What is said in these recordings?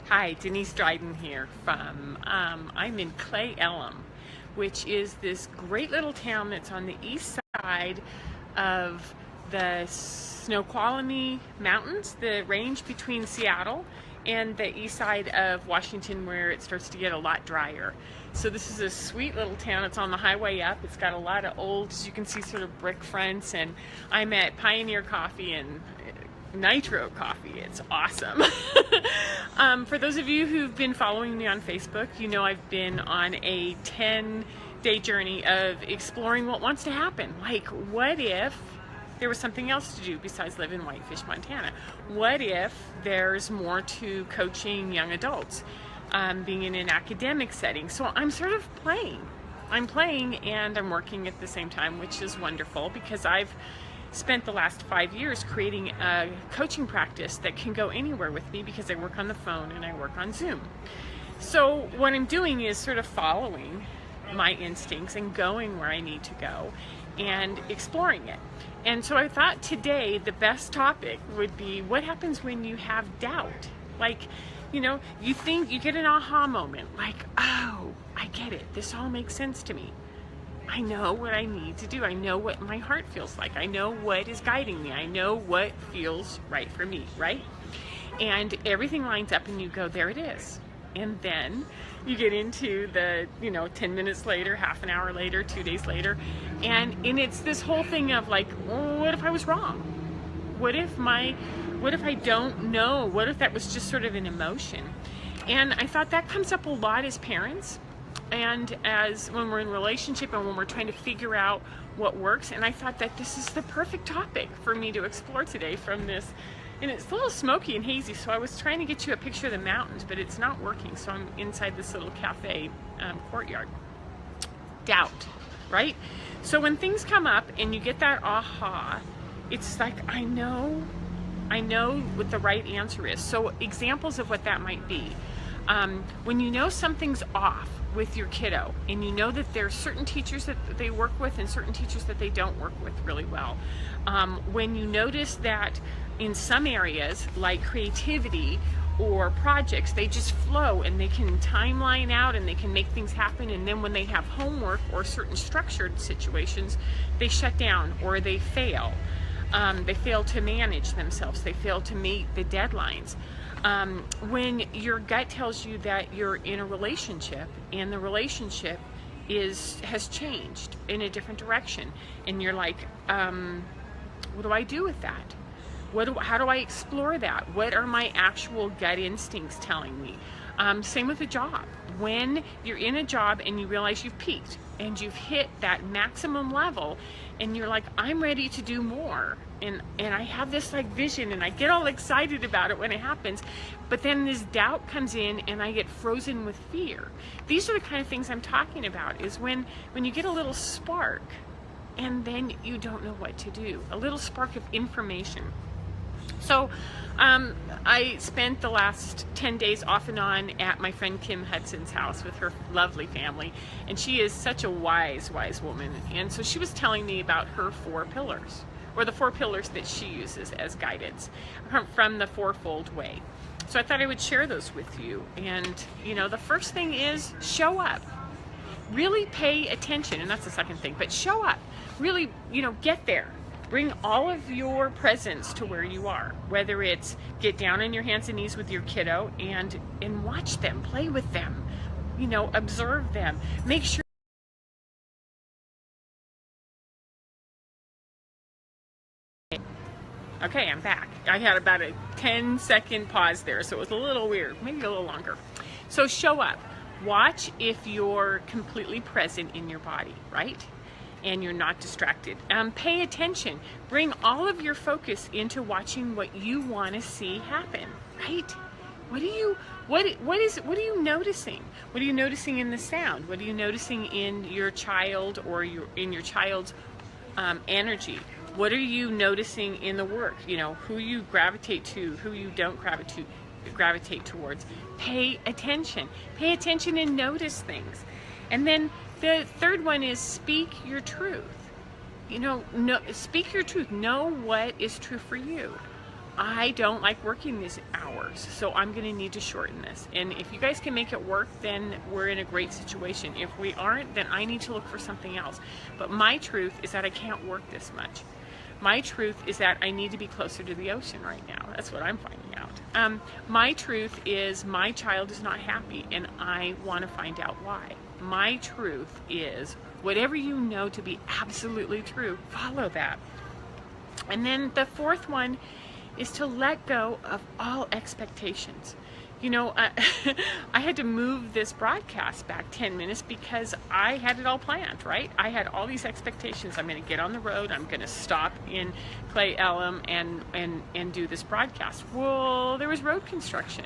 Hi, Denise Dryden here from, I'm in Clay Elum, which is this great little town that's on the east side of the Snoqualmie Mountains, the range between Seattle and the east side of Washington, where it starts to get a lot drier. So this is a sweet little town. It's on the highway up. It's got a lot of old, as you can see, sort of brick fronts, and I'm at Pioneer Coffee and Nitro Coffee. It's awesome. For those of you who've been following me on Facebook, you know I've been on a 10-day journey of exploring what wants to happen. Like, what if there was something else to do besides live in Whitefish, Montana? What if there's more to coaching young adults, being in an academic setting? So I'm sort of playing. I'm playing and I'm working at the same time, which is wonderful because I've spent the last 5 years creating a coaching practice that can go anywhere with me because I work on the phone and I work on Zoom. So what I'm doing is sort of following my instincts and going where I need to go and exploring it. And so I thought today the best topic would be what happens when you have doubt. Like, you know, you think you get an aha moment, like, oh, I get it. This all makes sense to me. I know what I need to do. I know what my heart feels like. I know what is guiding me. I know what feels right for me, right? And everything lines up and you go, there it is. And then you get into the, 10 minutes later, half an hour later, 2 days later, and it's this whole thing of like, oh, what if I was wrong? What if I don't know? What if that was just sort of an emotion? And I thought that comes up a lot as parents. And as when we're in relationship and when we're trying to figure out what works. And I thought that this is the perfect topic for me to explore today from this. And it's a little smoky and hazy, so I was trying to get you a picture of the mountains, but it's not working. So I'm inside this little cafe courtyard. Doubt, right? So when things come up and you get that aha, it's like, I know what the right answer is. So examples of what that might be. When you know something's off with your kiddo and you know that there are certain teachers that they work with and certain teachers that they don't work with really well. When you notice that in some areas like creativity or projects, they just flow and they can timeline out and they can make things happen, and then when they have homework or certain structured situations, they shut down or they fail. They fail to manage themselves. They fail to meet the deadlines. When your gut tells you that you're in a relationship and the relationship has changed in a different direction, and you're like, what do I do with that? How do I explore that? What are my actual gut instincts telling me? Same with a job. When you're in a job and you realize you've peaked and you've hit that maximum level and you're like, I'm ready to do more. And I have this like vision and I get all excited about it when it happens, but then this doubt comes in and I get frozen with fear. These are the kind of things I'm talking about, is when you get a little spark and then you don't know what to do, a little spark of information. So I spent the last 10 days off and on at my friend Kim Hudson's house with her lovely family, and she is such a wise woman. And so she was telling me about her 4 pillars, or the 4 pillars that she uses as guidance from the Fourfold Way. So I thought I would share those with you. And the first thing is show up. Really pay attention, and that's the second thing, but show up. Really, get there. Bring all of your presence to where you are, whether it's get down on your hands and knees with your kiddo and watch them, play with them, observe them. Make sure. Okay, I'm back. I had about a 10-second pause there, so it was a little weird, maybe a little longer. So show up. Watch if you're completely present in your body, right? And you're not distracted. Pay attention. Bring all of your focus into watching what you want to see happen, right? What are you noticing? What are you noticing in the sound? What are you noticing in your child or in your child's energy? What are you noticing in the work? Who you gravitate to, who you don't gravitate towards. Pay attention. Pay attention and notice things. And then the third one is speak your truth. Speak your truth. Know what is true for you. I don't like working these hours, so I'm going to need to shorten this. And if you guys can make it work, then we're in a great situation. If we aren't, then I need to look for something else. But my truth is that I can't work this much. My truth is that I need to be closer to the ocean right now. That's what I'm finding out. My truth is my child is not happy, and I want to find out why. My truth is whatever you know to be absolutely true, follow that. And then the fourth one is to let go of all expectations. You know, I had to move this broadcast back 10 minutes because I had it all planned, right? I had all these expectations. I'm going to get on the road. I'm going to stop in Cle Elum and do this broadcast. Well, there was road construction.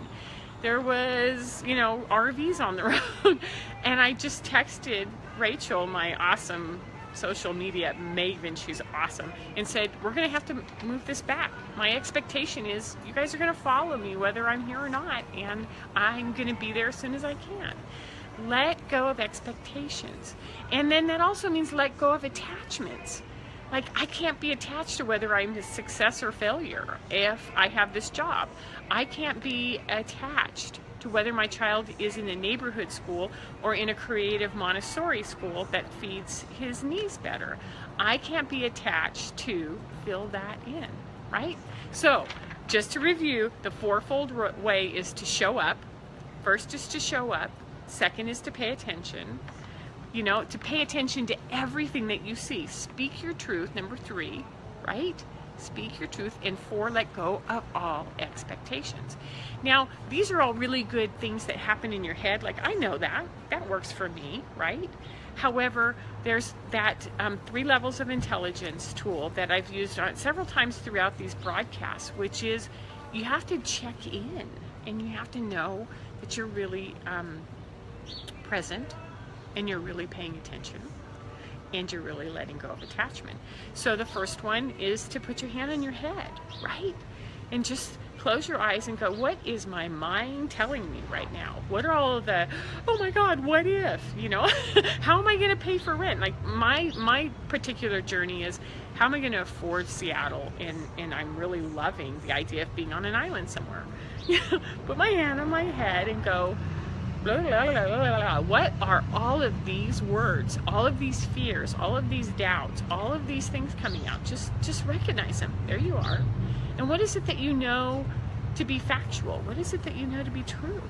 There was, you know, RVs on the road. And I just texted Rachel, my awesome social media maven, she's awesome, and said, we're going to have to move this back. My expectation is you guys are going to follow me whether I'm here or not, and I'm going to be there as soon as I can. Let go of expectations. And then that also means let go of attachments. Like, I can't be attached to whether I'm a success or failure if I have this job. I can't be attached to whether my child is in a neighborhood school or in a creative Montessori school that feeds his needs better. I can't be attached to fill that in, right? So, just to review, the fourfold way is to show up. First is to show up. Second is to pay attention. You know, to pay attention to everything that you see. Speak your truth, number 3, right? Speak your truth. And 4, let go of all expectations. Now, these are all really good things that happen in your head. Like, I know that. That works for me, right? However, there's that 3 levels of intelligence tool that I've used on several times throughout these broadcasts, which is you have to check in and you have to know that you're really present and you're really paying attention and you're really letting go of attachment. So the first one is to put your hand on your head, right? And just close your eyes and go, what is my mind telling me right now? What are all of the, oh my God, what if, you know? How am I going to pay for rent? Like my particular journey is, how am I going to afford Seattle? And I'm really loving the idea of being on an island somewhere. Put my hand on my head and go, blah, blah, blah, blah, blah. What are all of these words, all of these fears, all of these doubts, all of these things coming out? Just recognize them. There you are. And what is it that you know to be factual? What is it that you know to be true?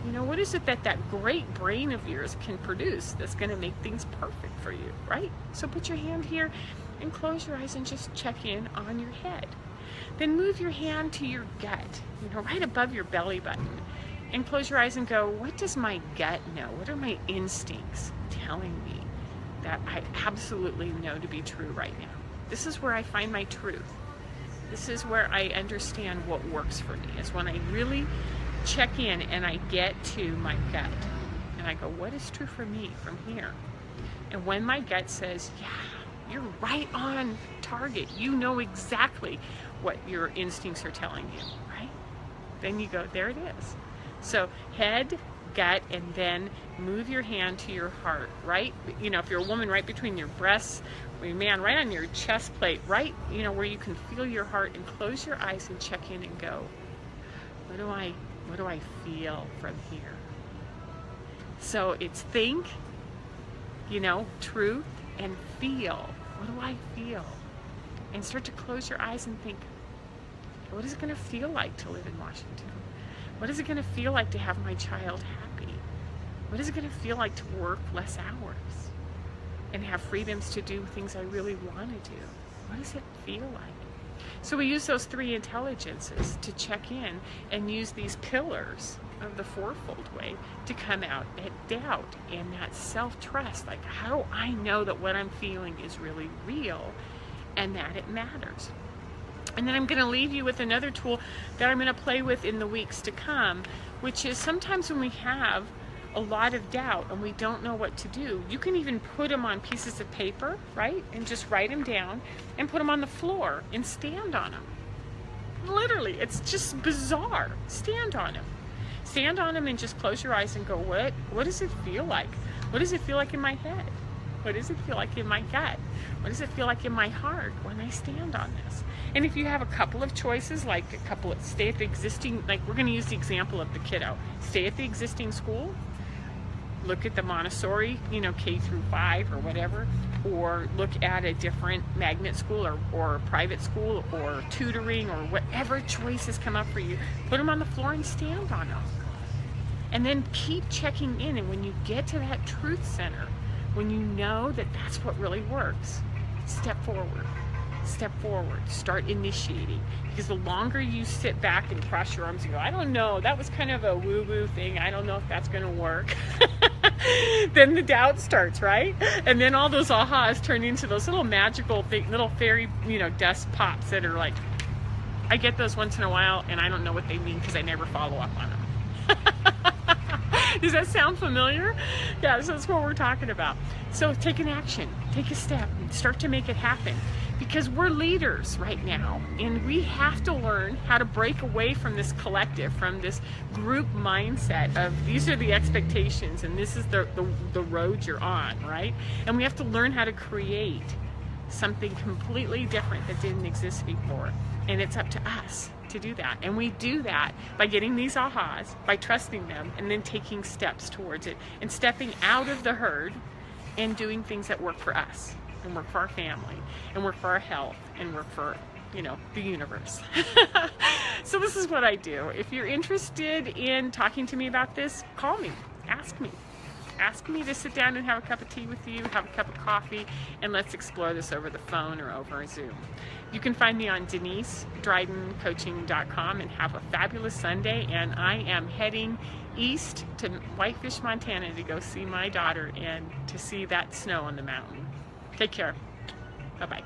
You know, what is it that that great brain of yours can produce that's going to make things perfect for you, right? So put your hand here and close your eyes and just check in on your head. Then move your hand to your gut, you know, right above your belly button. And close your eyes and go, what does my gut know? What are my instincts telling me that I absolutely know to be true right now? This is where I find my truth. This is where I understand what works for me, is when I really check in and I get to my gut. And I go, what is true for me from here? And when my gut says, yeah, you're right on target. You know exactly what your instincts are telling you, right? Then you go, there it is. So head, gut, and then move your hand to your heart, right? You know, if you're a woman, right between your breasts, or your man, right on your chest plate, right, you know, where you can feel your heart, and close your eyes and check in and go, what do I feel from here? So it's think, you know, truth, and feel. What do I feel? And start to close your eyes and think, what is it going to feel like to live in Washington? What is it going to feel like to have my child happy? What is it going to feel like to work less hours and have freedoms to do things I really want to do? What does it feel like? So we use those 3 intelligences to check in and use these pillars of the fourfold way to come out at doubt and that self-trust. Like, how do I know that what I'm feeling is really real and that it matters? And then I'm going to leave you with another tool that I'm going to play with in the weeks to come, which is sometimes when we have a lot of doubt and we don't know what to do, you can even put them on pieces of paper, right? And just write them down and put them on the floor and stand on them. Literally, it's just bizarre. Stand on them. Stand on them and just close your eyes and go, what does it feel like? What does it feel like in my head? What does it feel like in my gut? What does it feel like in my heart when I stand on this? And if you have a couple of choices, like stay at the existing, like we're going to use the example of the kiddo, stay at the existing school, look at the Montessori, K through 5 or whatever, or look at a different magnet school or private school or tutoring or whatever choices come up for you. Put them on the floor and stand on them. And then keep checking in. And when you get to that truth center, when you know that that's what really works, step forward. Step forward. Start initiating. Because the longer you sit back and cross your arms and go, I don't know, that was kind of a woo-woo thing, I don't know if that's going to work, then the doubt starts, right? And then all those ahas turn into those little magical little fairy, dust pops that are like, I get those once in a while and I don't know what they mean because I never follow up on them. Does that sound familiar? Yeah, so that's what we're talking about. So take an action, take a step, and start to make it happen. Because we're leaders right now, and we have to learn how to break away from this collective, from this group mindset of these are the expectations and this is the road you're on, right? And we have to learn how to create something completely different that didn't exist before. And it's up to us to do that. And we do that by getting these ahas, by trusting them, and then taking steps towards it, and stepping out of the herd and doing things that work for us, and work for our family, and work for our health, and work for, the universe. So this is what I do. If you're interested in talking to me about this, call me, ask me. Ask me to sit down and have a cup of tea with you, have a cup of coffee, and let's explore this over the phone or over Zoom. You can find me on DeniseDrydenCoaching.com, and have a fabulous Sunday. And I am heading east to Whitefish, Montana to go see my daughter and to see that snow on the mountain. Take care. Bye-bye.